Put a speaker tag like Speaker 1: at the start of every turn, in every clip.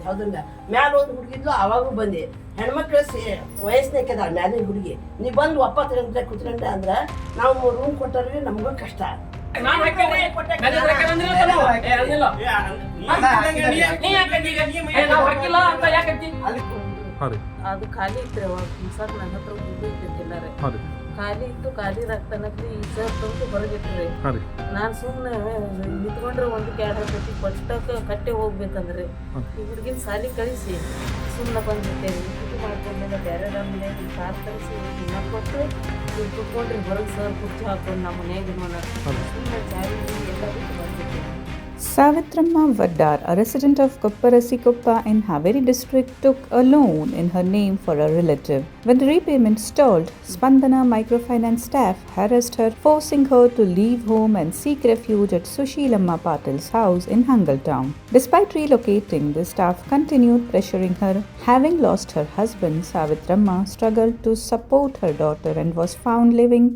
Speaker 1: ಹೌದಲ್ಲ ಮ್ಯಾಲ ಒಂದು ಹುಡುಗಿದ್ಲು ಅವಾಗೂ ಬಂದೆ ಹೆಣ್ಮಕ್ಳು ವಯಸ್ಸಿನಕ್ಕೆದ ಮ್ಯಾಲಿನ ಹುಡುಗಿ ನೀ ಬಂದು ಒಪ್ಪತ್ತು ಗಂಟೆ ಕುತ್ಕೊಂಡೆ ಅಂದ್ರೆ ನಾವು ರೂಮ್ ಕೊಟ್ಟವ್ರಿಗೆ ನಮಗೂ ಕಷ್ಟ.
Speaker 2: ಅದು ಖಾಲಿ ಇತ್ತು ಅವಾಗ ಸರ್ ನನ್ನ ಹತ್ರ ದುಡ್ಡು ಇದ್ದಿದ್ದಿಲ್ಲ ರೀ. ಖಾಲಿ ಇತ್ತು, ಖಾಲಿ ರಕ್ತನಕ್ರಿ ಈ ಸರ್ ತಂದು ಹೊರಗಿಟ್ರಿ. ನಾನು ಸುಮ್ಮನೆ ನಿಂತ್ಕೊಂಡ್ರೆ ಒಂದಕ್ಕೆ 2 ಕಟ್ಟಿ ಕೊಟ್ಟಕ್ಕೆ ಕಟ್ಟೆ ಹೋಗ್ಬೇಕಂದ್ರೆ ಈ ಹುಡುಗಿನ ಸಾಲಿ ಕಳಿಸಿ ಸುಮ್ಮನೆ ಬಂದ್ಬಿಟ್ಟೇರಿ. ಇದು ಮಾಡ್ಕೊಂಡ್ಮೇಲೆ ಬೇರೆ ಮನೆಯಾಗ ಕಾರ್ ಕಳಿಸಿ ಕೊಟ್ಟು ನೀವು ಕುತ್ಕೊಂಡ್ರಿ ಹೊರಗೆ ಸರ್ ಕುರ್ಚಿ ಹಾಕೊಂಡು ನಮ್ಮ ಮನೆಯಾಗ ಸುಮ್ಮನೆ ಚಾರಿ ಎಲ್ಲ ಬಿಟ್ಟು ಬಂದ್ಬಿಟ್ಟೆ.
Speaker 3: Savithramma Vaddar, a resident of Kopparasikoppa in Haveri district, took a loan in her name for a relative. When the repayment stalled, Spandana Microfinance staff harassed her, forcing her to leave home and seek refuge at Sushilamma Patil's house in Hanagal town. Despite relocating, the staff continued pressuring her. Having lost her husband, Savithramma struggled to support her daughter and was found living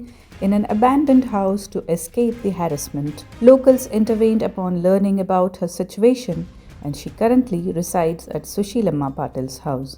Speaker 3: in an abandoned house to escape the harassment. Locals intervened upon learning about her situation, and she currently resides at Sushilamma Patil's house.